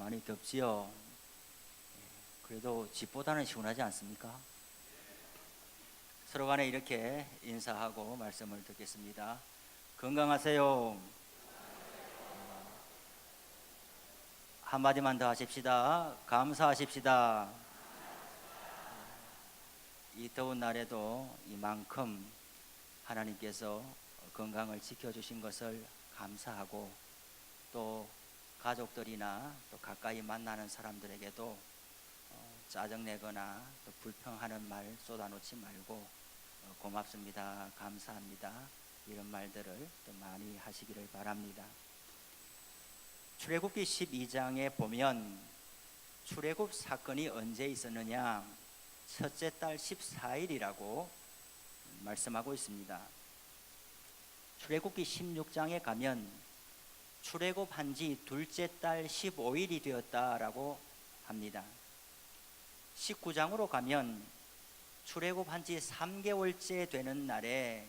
많이 덥지요. 그래도 집보다는 시원하지 않습니까? 서로 간에 이렇게 인사하고 말씀을 듣겠습니다. 건강하세요. 한마디만 더 하십시다. 감사하십시다. 이 더운 날에도 이만큼 하나님께서 건강을 지켜주신 것을 감사하고, 또 가족들이나 또 가까이 만나는 사람들에게도 짜증내거나 또 불평하는 말 쏟아놓지 말고 고맙습니다, 감사합니다, 이런 말들을 또 많이 하시기를 바랍니다. 출애굽기 12장에 보면 출애굽 사건이 언제 있었느냐, 첫째 달 14일이라고 말씀하고 있습니다. 출애굽기 16장에 가면 출애굽한 지 둘째 달 15일이 되었다라고 합니다. 19장으로 가면 출애굽한 지 3개월째 되는 날에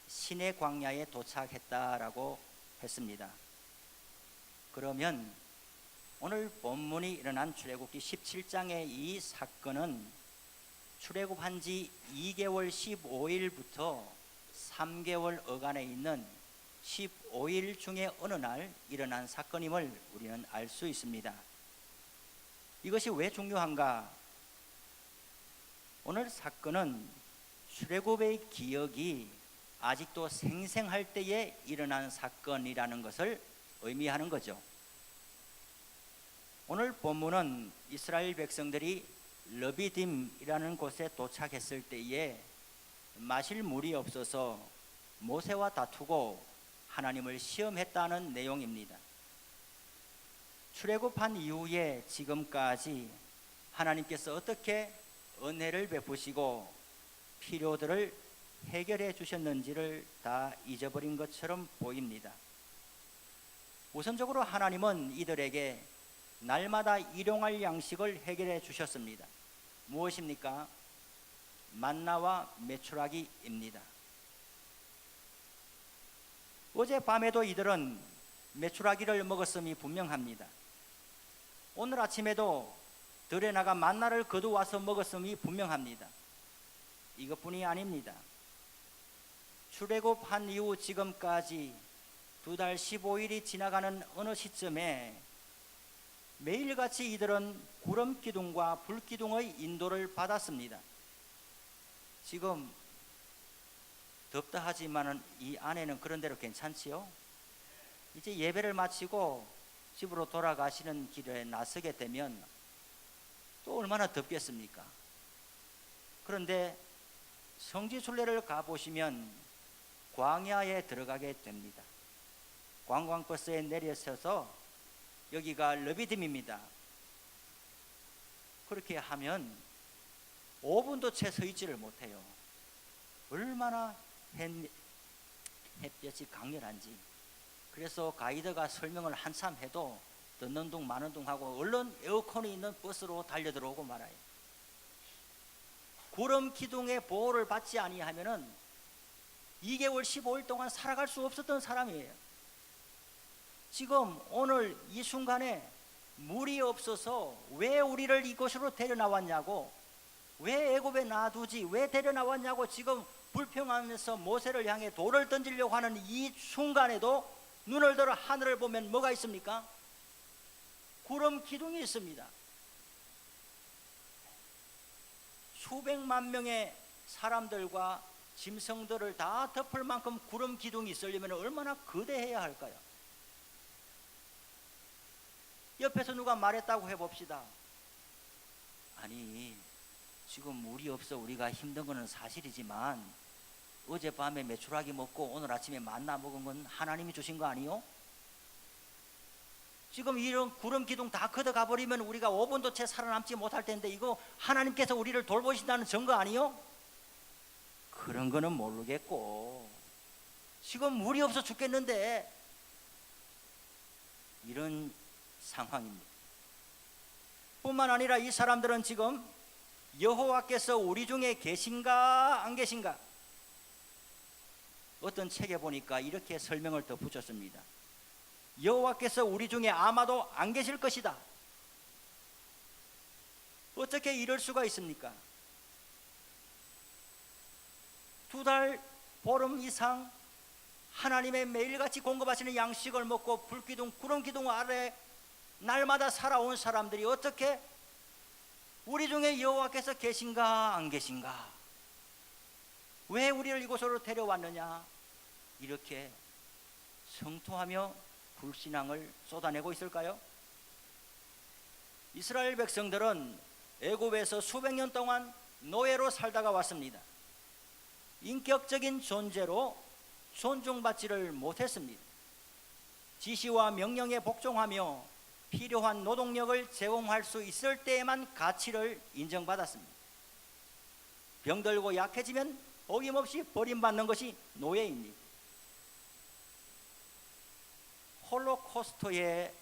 시내 광야에 도착했다라고 했습니다. 그러면 오늘 본문이 일어난 출애굽기 17장의 이 사건은 출애굽한 지 2개월 15일부터 3개월 어간에 있는 15일 중에 어느 날 일어난 사건임을 우리는 알 수 있습니다. 이것이 왜 중요한가? 오늘 사건은 출애굽의 기억이 아직도 생생할 때에 일어난 사건이라는 것을 의미하는 거죠. 오늘 본문은 이스라엘 백성들이 르비딤이라는 곳에 도착했을 때에 마실 물이 없어서 모세와 다투고 하나님을 시험했다는 내용입니다. 출애굽한 이후에 지금까지 하나님께서 어떻게 은혜를 베푸시고 필요들을 해결해 주셨는지를 다 잊어버린 것처럼 보입니다. 우선적으로 하나님은 이들에게 날마다 일용할 양식을 해결해 주셨습니다. 무엇입니까? 만나와 메추라기입니다. 어젯밤에도 이들은 메추라기를 먹었음이 분명합니다. 오늘 아침에도 들에 나가 만나를 거두와서 먹었음이 분명합니다. 이것뿐이 아닙니다. 출애굽한 이후 지금까지 2달 15일이 지나가는 어느 시점에 매일같이 이들은 구름기둥과 불기둥의 인도를 받았습니다. 지금 덥다 하지만 이 안에는 그런 대로 괜찮지요? 이제 예배를 마치고 집으로 돌아가시는 길에 나서게 되면 또 얼마나 덥겠습니까? 그런데 성지순례를 가보시면 광야에 들어가게 됩니다. 관광버스에 내려서서 여기가 르비딤입니다. 그렇게 하면 5분도 채 서 있지를 못해요. 얼마나 햇볕이 강렬한지. 그래서 가이드가 설명을 한참 해도 듣는 둥 마는 둥 하고 얼른 에어컨이 있는 버스로 달려들어오고 말아요. 구름 기둥의 보호를 받지 아니하면은 2개월 15일 동안 살아갈 수 없었던 사람이에요. 지금 오늘 이 순간에 물이 없어서 왜 우리를 이곳으로 데려나왔냐고, 왜 애굽에 놔두지, 왜 데려나왔냐고 지금 불평하면서 모세를 향해 돌을 던지려고 하는 이 순간에도 눈을 들어 하늘을 보면 뭐가 있습니까? 구름 기둥이 있습니다. 수백만 명의 사람들과 짐승들을 다 덮을 만큼 구름 기둥이 있으려면 얼마나 거대해야 할까요? 옆에서 누가 말했다고 해봅시다. 아니, 지금 물이 없어 우리가 힘든 거는 사실이지만 어젯밤에 메추라기 먹고 오늘 아침에 만나 먹은 건 하나님이 주신 거 아니요? 지금 이런 구름 기둥 다 걷어가 버리면 우리가 5분도 채 살아남지 못할 텐데 이거 하나님께서 우리를 돌보신다는 증거 아니요? 그런 거는 모르겠고 지금 물이 없어 죽겠는데, 이런 상황입니다. 뿐만 아니라 이 사람들은 지금 여호와께서 우리 중에 계신가 안 계신가? 어떤 책에 보니까 이렇게 설명을 덧붙였습니다. 여호와께서 우리 중에 아마도 안 계실 것이다. 어떻게 이럴 수가 있습니까? 2달 보름 이상 하나님의 매일같이 공급하시는 양식을 먹고 불기둥 구름기둥 아래 날마다 살아온 사람들이 어떻게 우리 중에 여호와께서 계신가 안 계신가, 왜 우리를 이곳으로 데려왔느냐, 이렇게 성토하며 불신앙을 쏟아내고 있을까요? 이스라엘 백성들은 애굽에서 수백 년 동안 노예로 살다가 왔습니다. 인격적인 존재로 존중받지를 못했습니다. 지시와 명령에 복종하며 필요한 노동력을 제공할 수 있을 때에만 가치를 인정받았습니다. 병들고 약해지면 어김없이 버림받는 것이 노예입니다. 홀로코스트에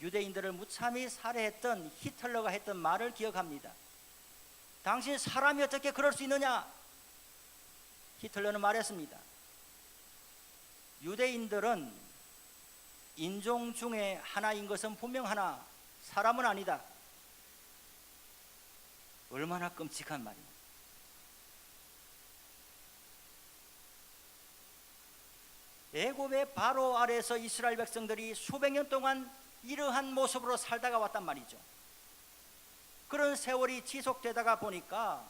유대인들을 무참히 살해했던 히틀러가 했던 말을 기억합니다. 당신 사람이 어떻게 그럴 수 있느냐? 히틀러는 말했습니다. 유대인들은 인종 중에 하나인 것은 분명하나 사람은 아니다. 얼마나 끔찍한 말입니다. 애굽의 바로 아래에서 이스라엘 백성들이 수백 년 동안 이러한 모습으로 살다가 왔단 말이죠. 그런 세월이 지속되다가 보니까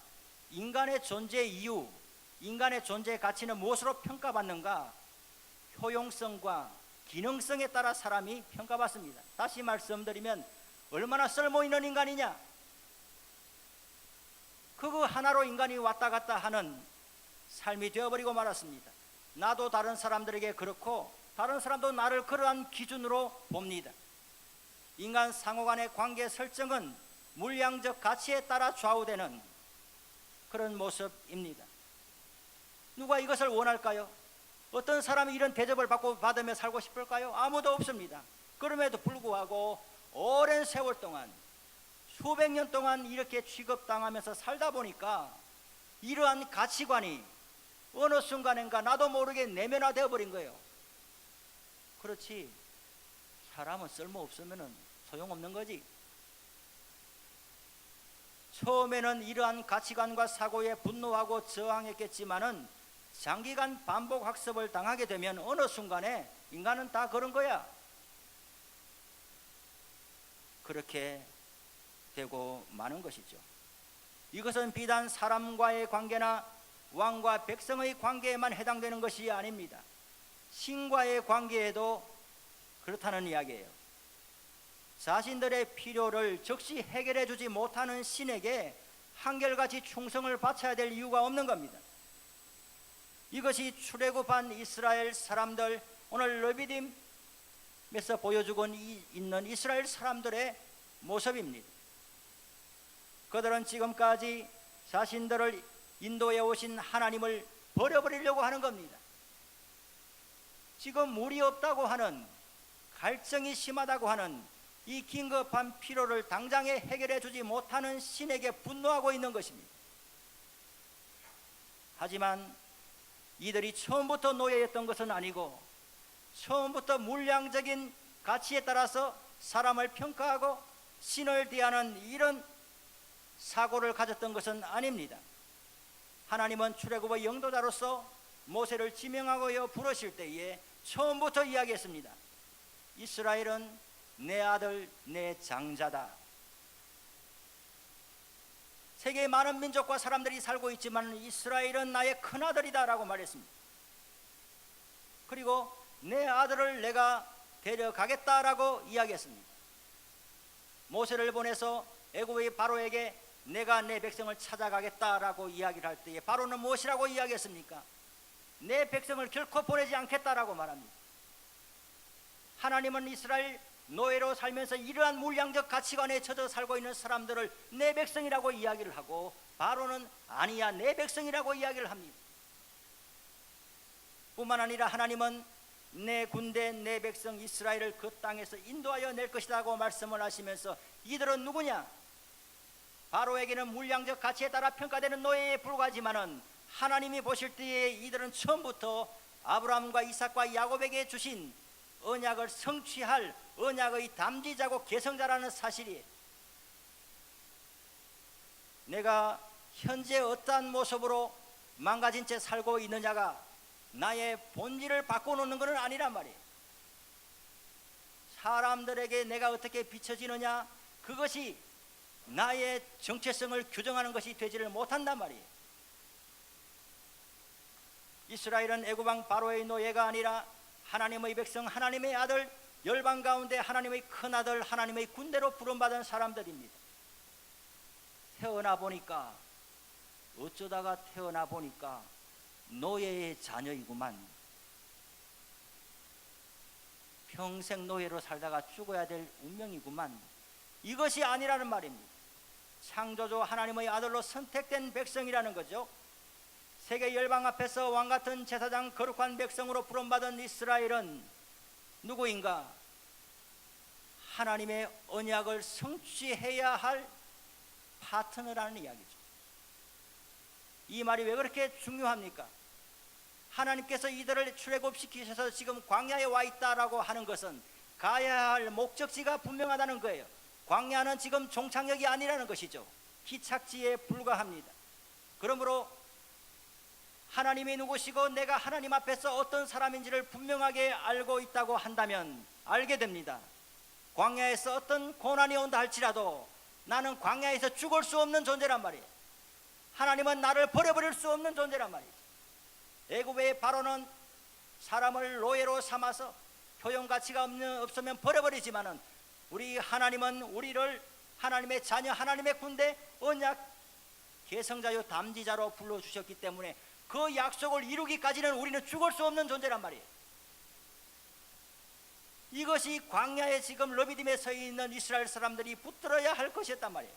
인간의 존재 이유, 인간의 존재 가치는 무엇으로 평가받는가? 효용성과 기능성에 따라 사람이 평가받습니다. 다시 말씀드리면 얼마나 쓸모있는 인간이냐? 그거 하나로 인간이 왔다 갔다 하는 삶이 되어버리고 말았습니다. 나도 다른 사람들에게 그렇고 다른 사람도 나를 그러한 기준으로 봅니다. 인간 상호 간의 관계 설정은 물량적 가치에 따라 좌우되는 그런 모습입니다. 누가 이것을 원할까요? 어떤 사람이 이런 대접을 받으며 살고 싶을까요? 아무도 없습니다. 그럼에도 불구하고 오랜 세월 동안 수백 년 동안 이렇게 취급당하면서 살다 보니까 이러한 가치관이 어느 순간인가 나도 모르게 내면화되어 버린 거예요. 그렇지, 사람은 쓸모없으면 소용없는 거지. 처음에는 이러한 가치관과 사고에 분노하고 저항했겠지만은 장기간 반복 학습을 당하게 되면 어느 순간에 인간은 다 그런 거야. 그렇게 되고 마는 것이죠. 이것은 비단 사람과의 관계나 왕과 백성의 관계에만 해당되는 것이 아닙니다. 신과의 관계에도 그렇다는 이야기예요. 자신들의 필요를 즉시 해결해 주지 못하는 신에게 한결같이 충성을 바쳐야 될 이유가 없는 겁니다. 이것이 출애굽한 이스라엘 사람들, 오늘 르비딤에서 보여주고 있는 이스라엘 사람들의 모습입니다. 그들은 지금까지 자신들을 인도해 오신 하나님을 버려버리려고 하는 겁니다. 지금 물이 없다고 하는, 갈증이 심하다고 하는 이 긴급한 필요를 당장에 해결해 주지 못하는 신에게 분노하고 있는 것입니다. 하지만 이들이 처음부터 노예였던 것은 아니고 처음부터 물량적인 가치에 따라서 사람을 평가하고 신을 대하는 이런 사고를 가졌던 것은 아닙니다. 하나님은 출애굽의 영도자로서 모세를 지명하고 부르실 때에 처음부터 이야기했습니다. 이스라엘은 내 아들, 내 장자다. 세계의 많은 민족과 사람들이 살고 있지만 이스라엘은 나의 큰아들이다 라고 말했습니다. 그리고 내 아들을 내가 데려가겠다라고 이야기했습니다. 모세를 보내서 애굽의 바로에게 내가 내 백성을 찾아가겠다라고 이야기를 할 때에 바로는 무엇이라고 이야기했습니까? 내 백성을 결코 보내지 않겠다라고 말합니다. 하나님은 이스라엘 노예로 살면서 이러한 물량적 가치관에 젖어 살고 있는 사람들을 내 백성이라고 이야기를 하고 바로는 아니야, 내 백성이라고 이야기를 합니다. 뿐만 아니라 하나님은 내 군대, 내 백성 이스라엘을 그 땅에서 인도하여 낼 것이라고 말씀을 하시면서 이들은 누구냐? 바로에게는 물량적 가치에 따라 평가되는 노예에 불과하지만은 하나님이 보실 때에 이들은 처음부터 아브라함과 이삭과 야곱에게 주신 언약을 성취할 언약의 담지자고 계승자라는 사실이, 내가 현재 어떠한 모습으로 망가진 채 살고 있느냐가 나의 본질을 바꿔놓는 것은 아니란 말이에요. 사람들에게 내가 어떻게 비춰지느냐, 그것이 나의 정체성을 규정하는 것이 되지를 못한단 말이에요. 이스라엘은 애굽왕 바로의 노예가 아니라 하나님의 백성, 하나님의 아들, 열방 가운데 하나님의 큰아들, 하나님의 군대로 부름받은 사람들입니다. 태어나 보니까, 어쩌다가 태어나 보니까 노예의 자녀이구만. 평생 노예로 살다가 죽어야 될 운명이구만. 이것이 아니라는 말입니다. 창조주 하나님의 아들로 선택된 백성이라는 거죠. 세계 열방 앞에서 왕같은 제사장, 거룩한 백성으로 부름받은 이스라엘은 누구인가? 하나님의 언약을 성취해야 할 파트너라는 이야기죠. 이 말이 왜 그렇게 중요합니까? 하나님께서 이들을 출애굽시키셔서 지금 광야에 와 있다라고 하는 것은 가야 할 목적지가 분명하다는 거예요. 광야는 지금 종착역이 아니라는 것이죠. 기착지에 불과합니다. 그러므로 하나님이 누구시고 내가 하나님 앞에서 어떤 사람인지를 분명하게 알고 있다고 한다면 알게 됩니다. 광야에서 어떤 고난이 온다 할지라도 나는 광야에서 죽을 수 없는 존재란 말이에요. 하나님은 나를 버려버릴 수 없는 존재란 말이죠. 애굽의 바로는 사람을 노예로 삼아서 효용가치가 없으면 버려버리지만은 우리 하나님은 우리를 하나님의 자녀, 하나님의 군대, 언약 계승자요 담지자로 불러주셨기 때문에 그 약속을 이루기까지는 우리는 죽을 수 없는 존재란 말이에요. 이것이 광야에 지금 르비딤에 서 있는 이스라엘 사람들이 붙들어야 할 것이었단 말이에요.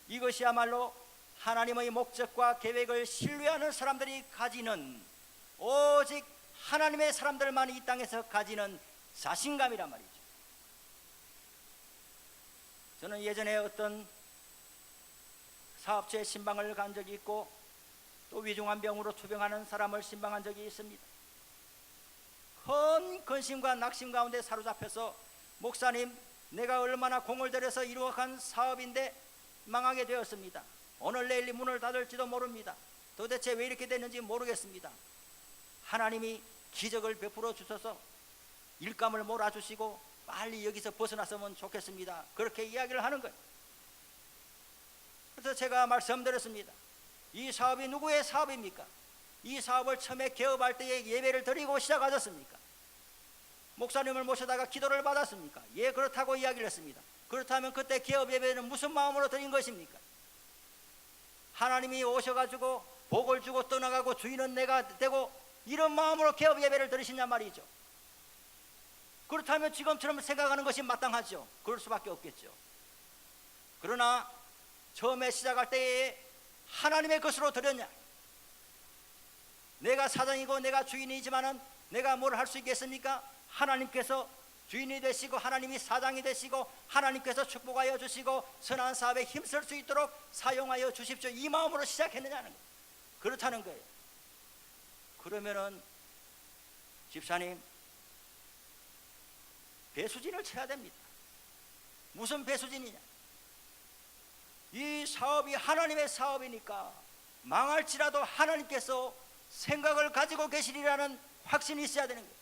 이것이야말로 하나님의 목적과 계획을 신뢰하는 사람들이 가지는, 오직 하나님의 사람들만 이 땅에서 가지는 자신감이란 말이죠. 저는 예전에 어떤 사업체 신방을 간 적이 있고 또 위중한 병으로 투병하는 사람을 신방한 적이 있습니다. 큰 근심과 낙심 가운데 사로잡혀서, 목사님, 내가 얼마나 공을 들여서 이루어간 사업인데 망하게 되었습니다. 오늘 내일 문을 닫을지도 모릅니다. 도대체 왜 이렇게 됐는지 모르겠습니다. 하나님이 기적을 베풀어 주셔서 일감을 몰아주시고 빨리 여기서 벗어났으면 좋겠습니다. 그렇게 이야기를 하는 거예요. 그래서 제가 말씀드렸습니다. 이 사업이 누구의 사업입니까? 이 사업을 처음에 개업할 때에 예배를 드리고 시작하셨습니까? 목사님을 모셔다가 기도를 받았습니까? 예, 그렇다고 이야기를 했습니다. 그렇다면 그때 개업 예배는 무슨 마음으로 드린 것입니까? 하나님이 오셔가지고 복을 주고 떠나가고 주인은 내가 되고 이런 마음으로 개업 예배를 드리시냐 말이죠. 그렇다면 지금처럼 생각하는 것이 마땅하죠. 그럴 수밖에 없겠죠. 그러나 처음에 시작할 때에 하나님의 것으로 드렸냐? 내가 사장이고 내가 주인이지만은 내가 뭘 할 수 있겠습니까? 하나님께서 주인이 되시고 하나님이 사장이 되시고 하나님께서 축복하여 주시고 선한 사업에 힘쓸 수 있도록 사용하여 주십시오. 이 마음으로 시작했느냐는 거예요. 그렇다는 거예요. 그러면은 집사님, 배수진을 쳐야 됩니다. 무슨 배수진이냐? 이 사업이 하나님의 사업이니까 망할지라도 하나님께서 생각을 가지고 계시리라는 확신이 있어야 되는 거예요.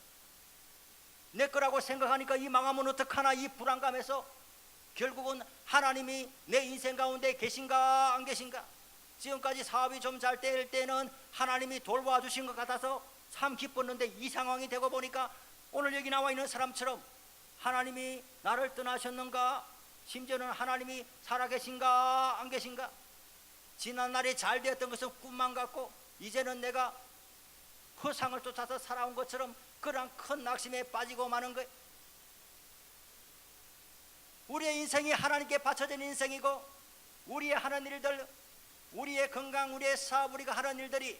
내 거라고 생각하니까 이 망하면 어떡하나, 이 불안감에서 결국은 하나님이 내 인생 가운데 계신가 안 계신가, 지금까지 사업이 좀 잘 될 때는 하나님이 돌봐주신 것 같아서 참 기뻤는데 이 상황이 되고 보니까 오늘 여기 나와 있는 사람처럼 하나님이 나를 떠나셨는가, 심지어는 하나님이 살아계신가 안 계신가, 지난날에 잘 되었던 것은 꿈만 같고 이제는 내가 허상을 쫓아서 살아온 것처럼 그런 큰 낙심에 빠지고 마는 거예요. 우리의 인생이 하나님께 바쳐진 인생이고 우리의 하는 일들, 우리의 건강, 우리의 사업, 우리가 하는 일들이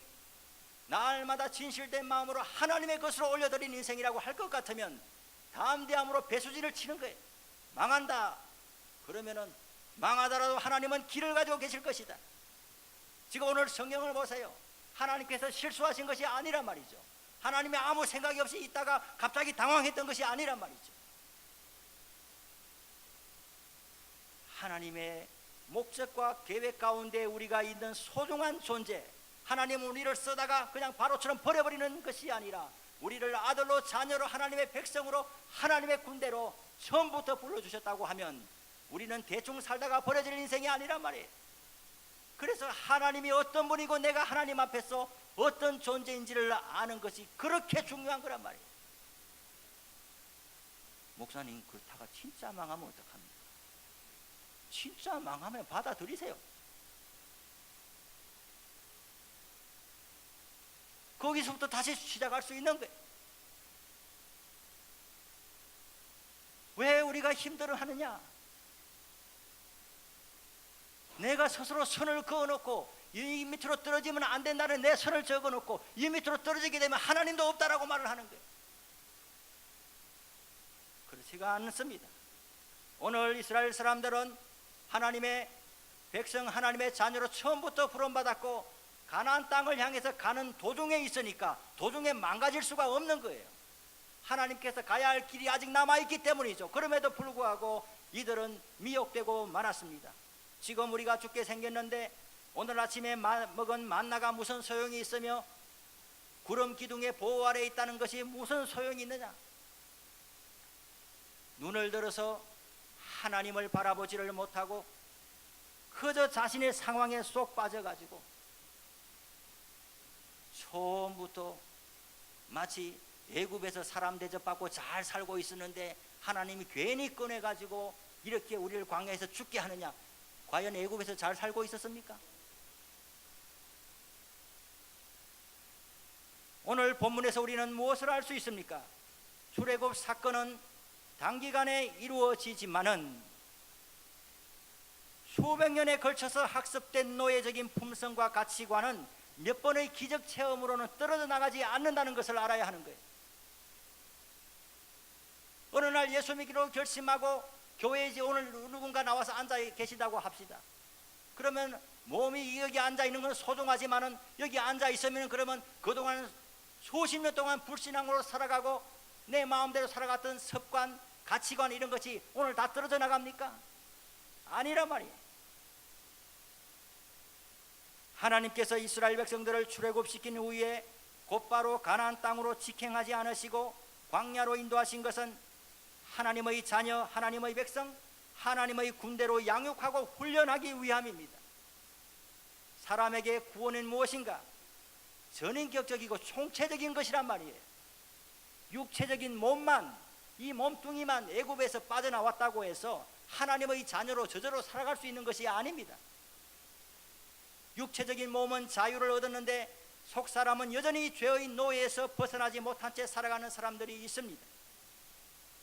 날마다 진실된 마음으로 하나님의 것으로 올려드린 인생이라고 할 것 같으면 담대함으로 배수진을 치는 거예요. 망한다 그러면은 망하더라도 하나님은 길을 가지고 계실 것이다. 지금 오늘 성경을 보세요. 하나님께서 실수하신 것이 아니란 말이죠. 하나님의 아무 생각이 없이 있다가 갑자기 당황했던 것이 아니란 말이죠. 하나님의 목적과 계획 가운데 우리가 있는 소중한 존재, 하나님은 우리를 쓰다가 그냥 바로처럼 버려버리는 것이 아니라 우리를 아들로 자녀로 하나님의 백성으로 하나님의 군대로 처음부터 불러주셨다고 하면 우리는 대충 살다가 버려질 인생이 아니란 말이에요. 그래서 하나님이 어떤 분이고 내가 하나님 앞에서 어떤 존재인지를 아는 것이 그렇게 중요한 거란 말이에요. 목사님, 그렇다가 진짜 망하면 어떡합니까? 진짜 망하면 받아들이세요. 거기서부터 다시 시작할 수 있는 거예요. 왜 우리가 힘들어 하느냐? 내가 스스로 선을 그어놓고 이 밑으로 떨어지면 안 된다는 내 선을 적어놓고 이 밑으로 떨어지게 되면 하나님도 없다라고 말을 하는 거예요. 그렇지가 않습니다. 오늘 이스라엘 사람들은 하나님의 백성, 하나님의 자녀로 처음부터 부름받았고 가나안 땅을 향해서 가는 도중에 있으니까 도중에 망가질 수가 없는 거예요. 하나님께서 가야 할 길이 아직 남아있기 때문이죠. 그럼에도 불구하고 이들은 미혹되고 말았습니다. 지금 우리가 죽게 생겼는데 오늘 아침에 먹은 만나가 무슨 소용이 있으며 구름 기둥의 보호 아래에 있다는 것이 무슨 소용이 있느냐? 눈을 들어서 하나님을 바라보지를 못하고 그저 자신의 상황에 쏙 빠져가지고 처음부터 마치 애굽에서 사람 대접받고 잘 살고 있었는데 하나님이 괜히 꺼내가지고 이렇게 우리를 광야에서 죽게 하느냐? 과연 애굽에서 잘 살고 있었습니까? 오늘 본문에서 우리는 무엇을 알 수 있습니까? 출애굽 사건은 단기간에 이루어지지만은 수백 년에 걸쳐서 학습된 노예적인 품성과 가치관은 몇 번의 기적 체험으로는 떨어져 나가지 않는다는 것을 알아야 하는 거예요. 어느 날 예수 믿기로 결심하고 교회에 오늘 누군가 나와서 앉아 계시다고 합시다. 그러면 몸이 여기 앉아 있는 건 소중하지만은 여기 앉아 있으면 그러면 그동안 수십 년 동안 불신앙으로 살아가고 내 마음대로 살아갔던 습관, 가치관 이런 것이 오늘 다 떨어져 나갑니까? 아니란 말이에요. 하나님께서 이스라엘 백성들을 출애굽시킨 후에 곧바로 가나안 땅으로 직행하지 않으시고 광야로 인도하신 것은 하나님의 자녀, 하나님의 백성, 하나님의 군대로 양육하고 훈련하기 위함입니다. 사람에게 구원은 무엇인가? 전인격적이고 총체적인 것이란 말이에요. 육체적인 몸만, 이 몸뚱이만 애굽에서 빠져나왔다고 해서 하나님의 자녀로 저절로 살아갈 수 있는 것이 아닙니다. 육체적인 몸은 자유를 얻었는데 속사람은 여전히 죄의 노예에서 벗어나지 못한 채 살아가는 사람들이 있습니다.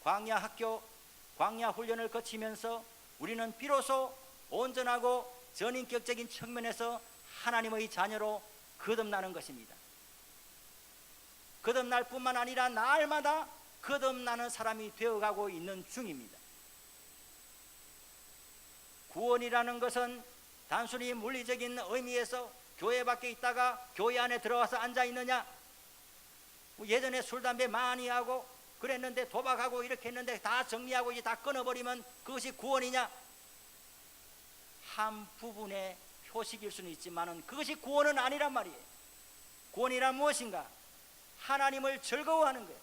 광야 학교, 광야 훈련을 거치면서 우리는 비로소 온전하고 전인격적인 측면에서 하나님의 자녀로 거듭나는 것입니다. 거듭날 뿐만 아니라 날마다 거듭나는 사람이 되어가고 있는 중입니다. 구원이라는 것은 단순히 물리적인 의미에서 교회 밖에 있다가 교회 안에 들어와서 앉아 있느냐, 예전에 술 담배 많이 하고 그랬는데 도박하고 이렇게 했는데 다 정리하고 이제 다 끊어버리면 그것이 구원이냐? 한 부분의 표식일 수는 있지만은 그것이 구원은 아니란 말이에요. 구원이란 무엇인가? 하나님을 즐거워하는 거예요.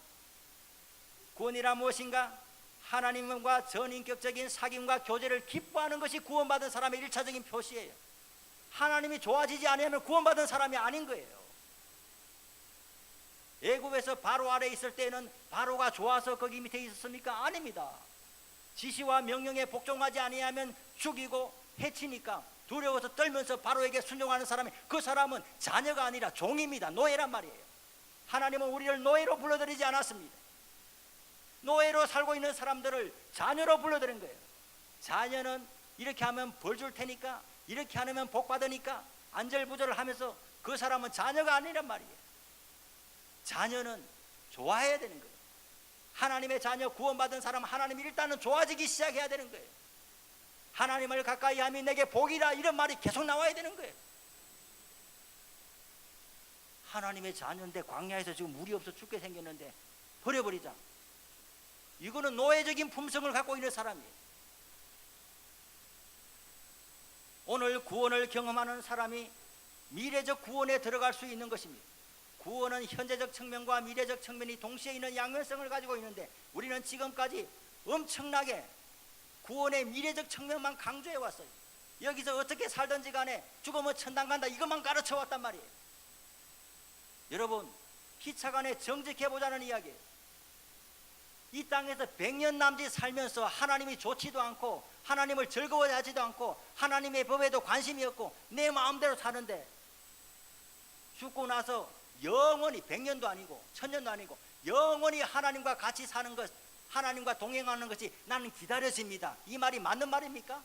구원이란 무엇인가? 하나님과 전인격적인 사귐과 교제를 기뻐하는 것이 구원받은 사람의 1차적인 표시예요. 하나님이 좋아지지 않으면 구원받은 사람이 아닌 거예요. 애굽에서 바로 아래에 있을 때는 바로가 좋아서 거기 밑에 있었습니까? 아닙니다. 지시와 명령에 복종하지 아니하면 죽이고 해치니까 두려워서 떨면서 바로에게 순종하는 사람이, 그 사람은 자녀가 아니라 종입니다. 노예란 말이에요. 하나님은 우리를 노예로 불러들이지 않았습니다. 노예로 살고 있는 사람들을 자녀로 불러들인 거예요. 자녀는 이렇게 하면 벌 줄 테니까, 이렇게 하면 복 받으니까 안절부절을 하면서 그 사람은 자녀가 아니란 말이에요. 자녀는 좋아해야 되는 거예요. 하나님의 자녀 구원받은 사람은 하나님이 일단은 좋아지기 시작해야 되는 거예요. 하나님을 가까이 하면 내게 복이라, 이런 말이 계속 나와야 되는 거예요. 하나님의 자녀인데 광야에서 지금 물이 없어 죽게 생겼는데 버려버리자. 이거는 노예적인 품성을 갖고 있는 사람이에요. 오늘 구원을 경험하는 사람이 미래적 구원에 들어갈 수 있는 것입니다. 구원은 현재적 측면과 미래적 측면이 동시에 있는 양면성을 가지고 있는데, 우리는 지금까지 엄청나게 구원의 미래적 측면만 강조해 왔어요. 여기서 어떻게 살든지 간에 죽으면 천당 간다, 이것만 가르쳐 왔단 말이에요. 여러분, 피차간에 정직해 보자는 이야기예요. 이 땅에서 100년 남짓 살면서 하나님이 좋지도 않고 하나님을 즐거워하지도 않고 하나님의 법에도 관심이 없고 내 마음대로 사는데, 죽고 나서 영원히 100년도 아니고 1000년도 아니고 영원히 하나님과 같이 사는 것, 하나님과 동행하는 것이 나는 기다려집니다. 이 말이 맞는 말입니까?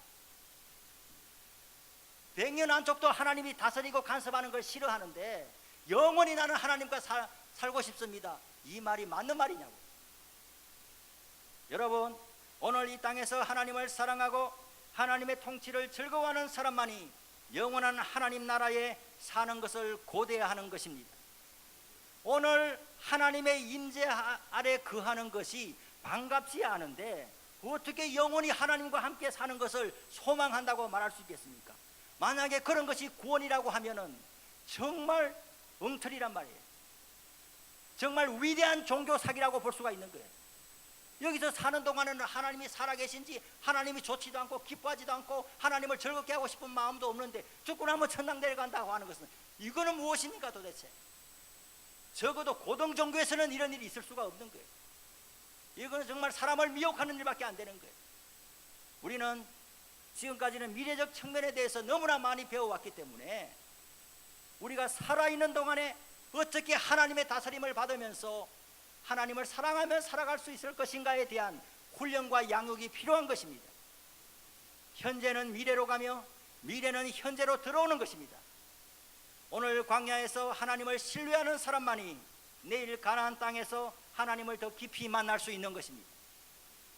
100년 안쪽도 하나님이 다스리고 간섭하는 걸 싫어하는데 영원히 나는 하나님과 살고 싶습니다. 이 말이 맞는 말이냐고. 여러분, 오늘 이 땅에서 하나님을 사랑하고 하나님의 통치를 즐거워하는 사람만이 영원한 하나님 나라에 사는 것을 고대하는 것입니다. 오늘 하나님의 임재 아래 거하는 것이 반갑지 않은데 어떻게 영원히 하나님과 함께 사는 것을 소망한다고 말할 수 있겠습니까? 만약에 그런 것이 구원이라고 하면은 정말 엉터리란 말이에요. 정말 위대한 종교 사기라고 볼 수가 있는 거예요. 여기서 사는 동안에는 하나님이 살아계신지 하나님이 좋지도 않고 기뻐하지도 않고 하나님을 즐겁게 하고 싶은 마음도 없는데 죽고 나면 천당 내려간다고 하는 것은 이거는 무엇입니까 도대체? 적어도 고등 종교에서는 이런 일이 있을 수가 없는 거예요. 이거는 정말 사람을 미혹하는 일밖에 안 되는 거예요. 우리는 지금까지는 미래적 측면에 대해서 너무나 많이 배워왔기 때문에 우리가 살아있는 동안에 어떻게 하나님의 다스림을 받으면서 하나님을 사랑하며 살아갈 수 있을 것인가에 대한 훈련과 양육이 필요한 것입니다. 현재는 미래로 가며 미래는 현재로 들어오는 것입니다. 오늘 광야에서 하나님을 신뢰하는 사람만이 내일 가나안 땅에서 하나님을 더 깊이 만날 수 있는 것입니다.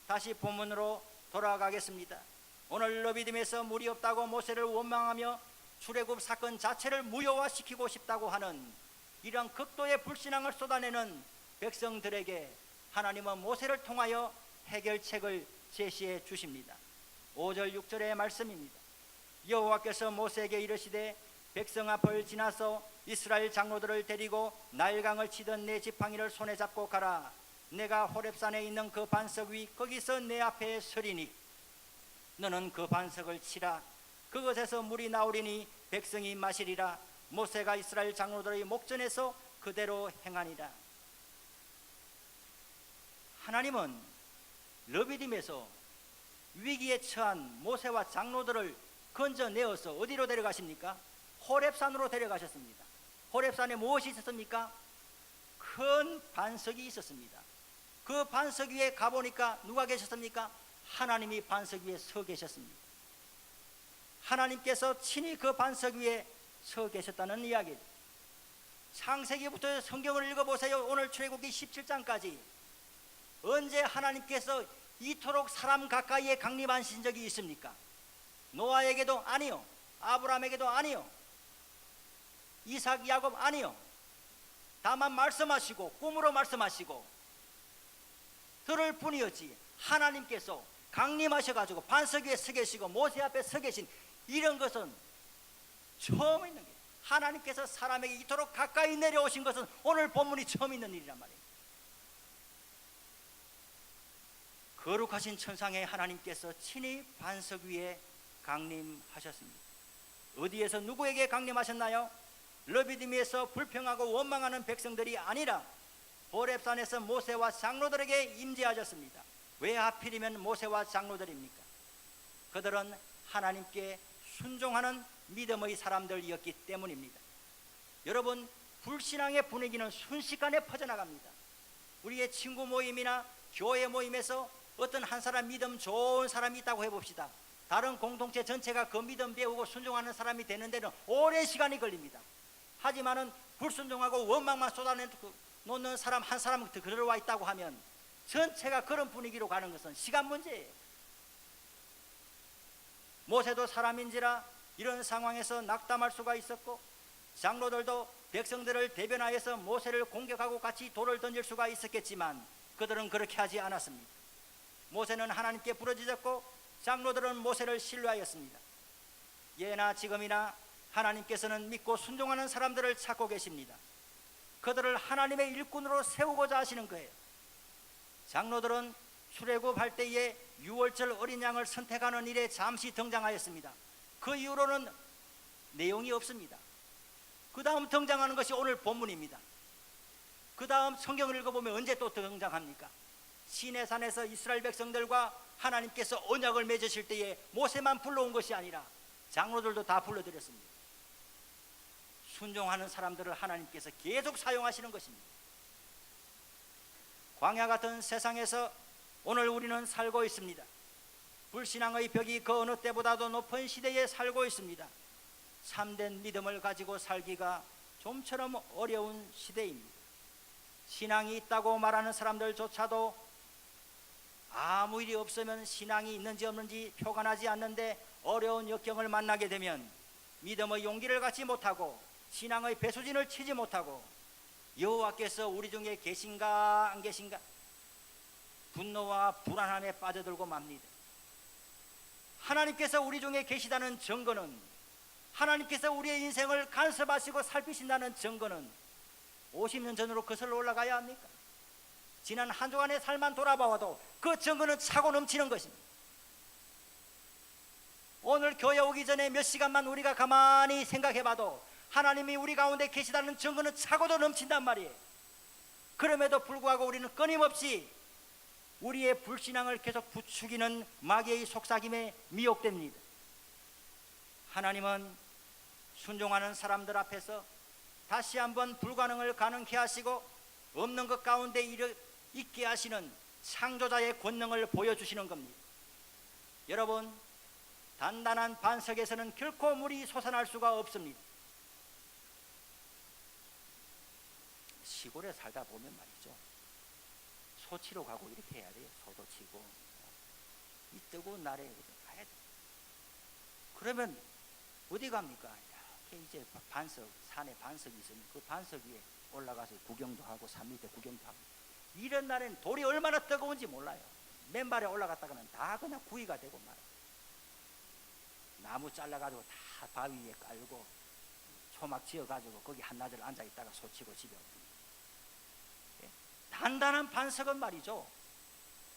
다시 본문으로 돌아가겠습니다. 오늘 르비딤에서 물이 없다고 모세를 원망하며 출애굽 사건 자체를 무효화시키고 싶다고 하는 이런 극도의 불신앙을 쏟아내는 백성들에게 하나님은 모세를 통하여 해결책을 제시해 주십니다. 5절 6절의 말씀입니다. 여호와께서 모세에게 이르시되 백성 앞을 지나서 이스라엘 장로들을 데리고 나일강을 치던 내 지팡이를 손에 잡고 가라. 내가 호렙산에 있는 그 반석 위 거기서 내 앞에 서리니 너는 그 반석을 치라. 그것에서 물이 나오리니 백성이 마시리라. 모세가 이스라엘 장로들의 목전에서 그대로 행하니라. 하나님은 르비딤에서 위기에 처한 모세와 장로들을 건져내어서 어디로 데려가십니까? 호렙산으로 데려가셨습니다. 호렙산에 무엇이 있었습니까? 큰 반석이 있었습니다. 그 반석 위에 가보니까 누가 계셨습니까? 하나님이 반석 위에 서 계셨습니다. 하나님께서 친히 그 반석 위에 서 계셨다는 이야기죠. 창세기부터 성경을 읽어보세요. 오늘 출애굽기 17장까지 언제 하나님께서 이토록 사람 가까이에 강림하신 적이 있습니까? 노아에게도 아니요, 아브라함에게도 아니요, 이삭, 야곱 아니요. 다만 말씀하시고 꿈으로 말씀하시고 들을 뿐이었지 하나님께서 강림하셔가지고 반석 위에 서 계시고 모세 앞에 서 계신 이런 것은 처음 있는 거예요. 하나님께서 사람에게 이토록 가까이 내려오신 것은 오늘 본문이 처음 있는 일이란 말이에요. 거룩하신 천상의 하나님께서 친히 반석 위에 강림하셨습니다. 어디에서 누구에게 강림하셨나요? 르비딤에서 불평하고 원망하는 백성들이 아니라 호렙산에서 모세와 장로들에게 임재하셨습니다. 왜 하필이면 모세와 장로들입니까? 그들은 하나님께 순종하는 믿음의 사람들이었기 때문입니다. 여러분, 불신앙의 분위기는 순식간에 퍼져나갑니다. 우리의 친구 모임이나 교회 모임에서 어떤 한 사람 믿음 좋은 사람이 있다고 해봅시다. 다른 공동체 전체가 그 믿음 배우고 순종하는 사람이 되는 데는 오랜 시간이 걸립니다. 하지만은 불순종하고 원망만 쏟아내놓는 사람 한 사람 들어와 있다고 하면 전체가 그런 분위기로 가는 것은 시간 문제예요. 모세도 사람인지라 이런 상황에서 낙담할 수가 있었고 장로들도 백성들을 대변하여서 모세를 공격하고 같이 돌을 던질 수가 있었겠지만 그들은 그렇게 하지 않았습니다. 모세는 하나님께 부르짖었고 장로들은 모세를 신뢰하였습니다. 예나 지금이나 하나님께서는 믿고 순종하는 사람들을 찾고 계십니다. 그들을 하나님의 일꾼으로 세우고자 하시는 거예요. 장로들은 출애굽할 때에 유월절 어린 양을 선택하는 일에 잠시 등장하였습니다. 그 이후로는 내용이 없습니다. 그 다음 등장하는 것이 오늘 본문입니다. 그 다음 성경을 읽어보면 언제 또 등장합니까? 시내산에서 이스라엘 백성들과 하나님께서 언약을 맺으실 때에 모세만 불러온 것이 아니라 장로들도 다 불러드렸습니다. 순종하는 사람들을 하나님께서 계속 사용하시는 것입니다. 광야 같은 세상에서 오늘 우리는 살고 있습니다. 불신앙의 벽이 그 어느 때보다도 높은 시대에 살고 있습니다. 참된 믿음을 가지고 살기가 좀처럼 어려운 시대입니다. 신앙이 있다고 말하는 사람들조차도 아무 일이 없으면 신앙이 있는지 없는지 표가 나지 않는데, 어려운 역경을 만나게 되면 믿음의 용기를 갖지 못하고 신앙의 배수진을 치지 못하고 여호와께서 우리 중에 계신가 안 계신가 분노와 불안함에 빠져들고 맙니다. 하나님께서 우리 중에 계시다는 증거는, 하나님께서 우리의 인생을 간섭하시고 살피신다는 증거는 50년 전으로 거슬러 올라가야 합니까? 지난 한 주간의 삶만 돌아봐도 그 증거는 차고 넘치는 것입니다. 오늘 교회 오기 전에 몇 시간만 우리가 가만히 생각해봐도 하나님이 우리 가운데 계시다는 증거는 차고도 넘친단 말이에요. 그럼에도 불구하고 우리는 끊임없이 우리의 불신앙을 계속 부추기는 마귀의 속삭임에 미혹됩니다. 하나님은 순종하는 사람들 앞에서 다시 한번 불가능을 가능케 하시고 없는 것 가운데 있게 하시는 창조자의 권능을 보여주시는 겁니다. 여러분, 단단한 반석에서는 결코 물이 솟아날 수가 없습니다. 시골에 살다 보면 말이죠, 소치로 가고 이렇게 해야 돼요. 소도 치고 이 뜨거운 날에 가야 돼요. 그러면 어디 갑니까? 이렇게 이제 반석, 산에 반석이 있으면 그 반석 위에 올라가서 구경도 하고 산 밑에 구경도 하고, 이런 날에는 돌이 얼마나 뜨거운지 몰라요. 맨발에 올라갔다가는 다 그냥 구이가 되고 말아요. 나무 잘라가지고 다 바위 위에 깔고 초막 지어가지고 거기 한낮을 앉아있다가 소치고 집에 옵니다. 단단한 반석은 말이죠,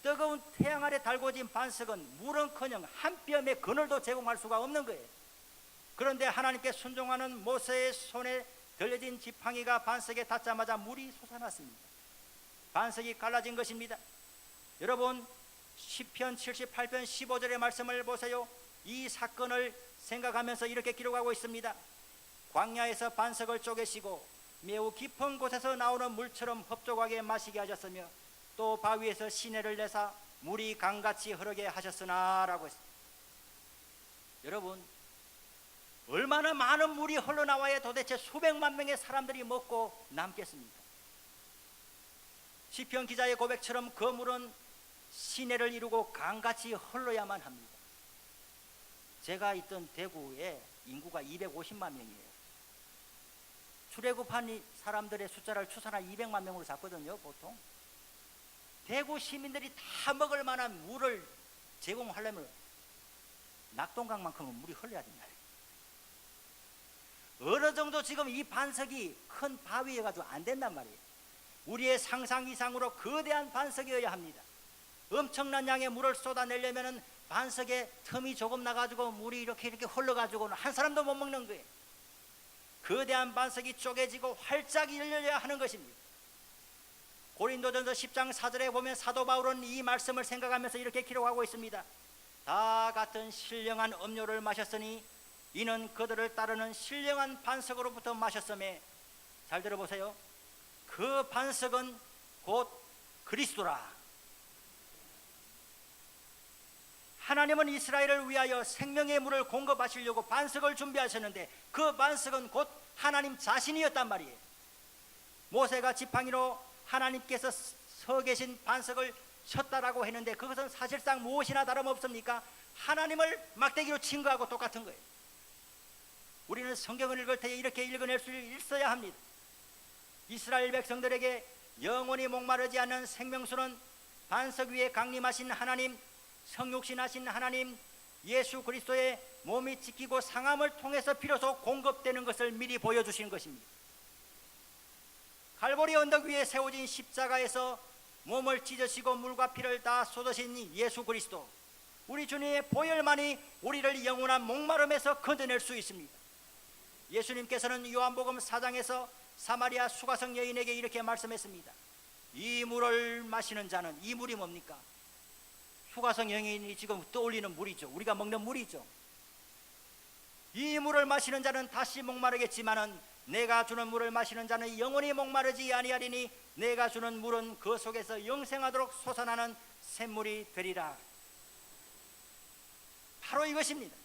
뜨거운 태양 아래 달궈진 반석은 물은커녕 한 뼘의 그늘도 제공할 수가 없는 거예요. 그런데 하나님께 순종하는 모세의 손에 들려진 지팡이가 반석에 닿자마자 물이 솟아났습니다. 반석이 갈라진 것입니다. 여러분, 시편 78편 15절의 말씀을 보세요. 이 사건을 생각하면서 이렇게 기록하고 있습니다. 광야에서 반석을 쪼개시고 매우 깊은 곳에서 나오는 물처럼 흡족하게 마시게 하셨으며 또 바위에서 시내를 내사 물이 강같이 흐르게 하셨으나 라고 했습니다. 여러분, 얼마나 많은 물이 흘러나와야 도대체 수백만 명의 사람들이 먹고 남겠습니까? 시편 기자의 고백처럼 그 물은 시내를 이루고 강같이 흘러야만 합니다. 제가 있던 대구에 인구가 250만 명이에요. 출애굽한 사람들의 숫자를 추산할 200만 명으로 잡거든요, 보통. 대구 시민들이 다 먹을 만한 물을 제공하려면 낙동강만큼은 물이 흘러야 된다. 어느 정도 지금 이 반석이 큰 바위여가지고 안 된단 말이에요. 우리의 상상 이상으로 거대한 반석이어야 합니다. 엄청난 양의 물을 쏟아내려면 반석에 틈이 조금 나가지고 물이 이렇게 흘러가지고는 한 사람도 못 먹는 거예요. 거대한 반석이 쪼개지고 활짝 열려야 하는 것입니다. 고린도전서 10장 4절에 보면 사도 바울은 이 말씀을 생각하면서 이렇게 기록하고 있습니다. 다 같은 신령한 음료를 마셨으니 이는 그들을 따르는 신령한 반석으로부터 마셨음에, 잘 들어보세요, 그 반석은 곧 그리스도라. 하나님은 이스라엘을 위하여 생명의 물을 공급하시려고 반석을 준비하셨는데 그 반석은 곧 하나님 자신이었단 말이에요. 모세가 지팡이로 하나님께서 서 계신 반석을 쳤다라고 했는데 그것은 사실상 무엇이나 다름없습니까? 하나님을 막대기로 친 거하고 똑같은 거예요. 우리는 성경을 읽을 때 이렇게 읽어낼 수 있어야 합니다. 이스라엘 백성들에게 영원히 목마르지 않는 생명수는 반석 위에 강림하신 하나님, 성육신하신 하나님, 예수 그리스도의 몸이 지키고 상함을 통해서 비로소 공급되는 것을 미리 보여주신 것입니다. 갈보리 언덕 위에 세워진 십자가에서 몸을 찢으시고 물과 피를 다 쏟으신 예수 그리스도, 우리 주님의 보혈만이 우리를 영원한 목마름에서 건져낼 수 있습니다. 예수님께서는 요한복음 4장에서 사마리아 수가성 여인에게 이렇게 말씀했습니다. 이 물을 마시는 자는, 이 물이 뭡니까? 수가성 여인이 지금 떠올리는 물이죠. 우리가 먹는 물이죠. 이 물을 마시는 자는 다시 목마르겠지만은 내가 주는 물을 마시는 자는 영원히 목마르지 아니하리니 내가 주는 물은 그 속에서 영생하도록 솟아나는 샘물이 되리라. 바로 이것입니다.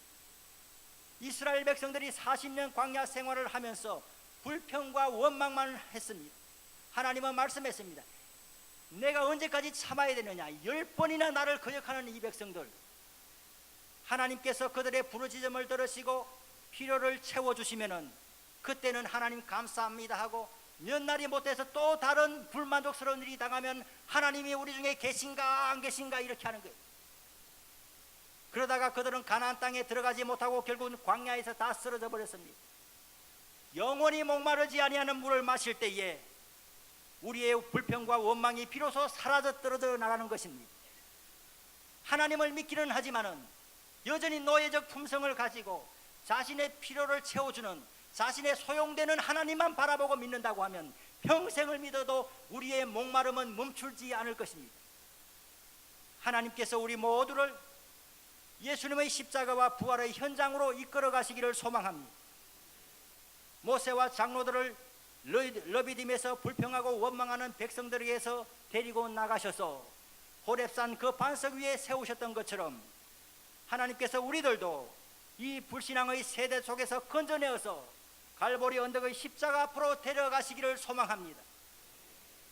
이스라엘 백성들이 40년 광야 생활을 하면서 불평과 원망만 했습니다. 하나님은 말씀했습니다. 내가 언제까지 참아야 되느냐? 10번이나 나를 거역하는 이 백성들, 하나님께서 그들의 부르짖음을 들으시고 필요를 채워주시면은 그때는 하나님 감사합니다 하고, 몇 날이 못해서 또 다른 불만족스러운 일이 당하면 하나님이 우리 중에 계신가 안 계신가 이렇게 하는 거예요. 그러다가 그들은 가나안 땅에 들어가지 못하고 결국은 광야에서 다 쓰러져 버렸습니다. 영원히 목마르지 아니하는 물을 마실 때에 우리의 불평과 원망이 비로소 사라져 떨어져 나가는 것입니다. 하나님을 믿기는 하지만은 여전히 노예적 품성을 가지고 자신의 필요를 채워주는, 자신의 소용되는 하나님만 바라보고 믿는다고 하면 평생을 믿어도 우리의 목마름은 멈추지 않을 것입니다. 하나님께서 우리 모두를 예수님의 십자가와 부활의 현장으로 이끌어 가시기를 소망합니다. 모세와 장로들을 러비딤에서 불평하고 원망하는 백성들에게서 데리고 나가셔서 호렙산 그 반석 위에 세우셨던 것처럼 하나님께서 우리들도 이 불신앙의 세대 속에서 건져내어서 갈보리 언덕의 십자가 앞으로 데려가시기를 소망합니다.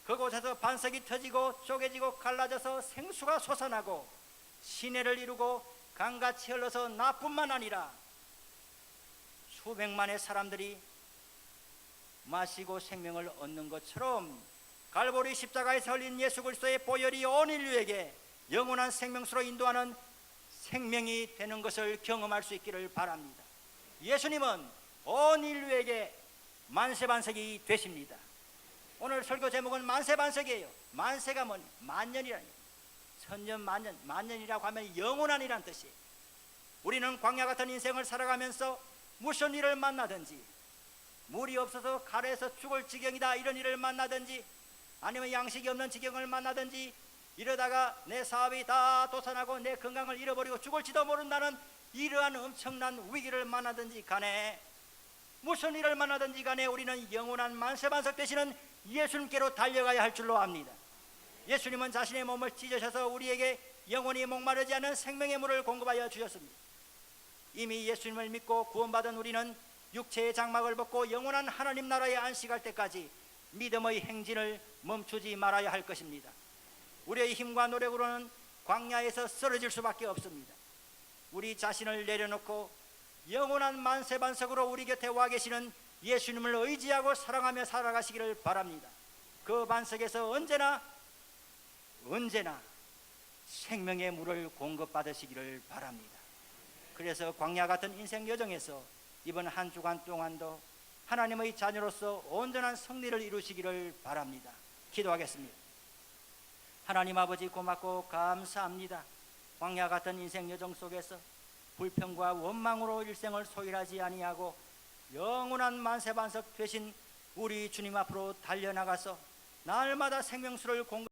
그곳에서 반석이 터지고 쪼개지고 갈라져서 생수가 솟아나고 시내를 이루고 강같이 흘러서 나뿐만 아니라 수백만의 사람들이 마시고 생명을 얻는 것처럼 갈보리 십자가에서 흘린 예수 그리스도의 보혈이 온 인류에게 영원한 생명수로 인도하는 생명이 되는 것을 경험할 수 있기를 바랍니다. 예수님은 온 인류에게 만세반석이 되십니다. 오늘 설교 제목은 만세반석이에요. 만세가 뭐냐? 만년이라니. 천년, 만년, 만년이라고 하면 영원한이란 뜻이에요. 우리는 광야 같은 인생을 살아가면서 무슨 일을 만나든지, 물이 없어서 가래에서 죽을 지경이다 이런 일을 만나든지, 아니면 양식이 없는 지경을 만나든지, 이러다가 내 사업이 다 도산하고 내 건강을 잃어버리고 죽을지도 모른다는 이러한 엄청난 위기를 만나든지 간에, 무슨 일을 만나든지 간에 우리는 영원한 만세반석 되시는 예수님께로 달려가야 할 줄로 압니다. 예수님은 자신의 몸을 찢으셔서 우리에게 영원히 목마르지 않은 생명의 물을 공급하여 주셨습니다. 이미 예수님을 믿고 구원받은 우리는 육체의 장막을 벗고 영원한 하나님 나라에 안식할 때까지 믿음의 행진을 멈추지 말아야 할 것입니다. 우리의 힘과 노력으로는 광야에서 쓰러질 수밖에 없습니다. 우리 자신을 내려놓고 영원한 만세반석으로 우리 곁에 와 계시는 예수님을 의지하고 사랑하며 살아가시기를 바랍니다. 그 반석에서 언제나 생명의 물을 공급받으시기를 바랍니다. 그래서 광야 같은 인생 여정에서 이번 한 주간 동안도 하나님의 자녀로서 온전한 승리를 이루시기를 바랍니다. 기도하겠습니다. 하나님 아버지, 고맙고 감사합니다. 광야 같은 인생 여정 속에서 불평과 원망으로 일생을 소일하지 아니하고 영원한 만세반석 되신 우리 주님 앞으로 달려나가서 날마다 생명수를 공급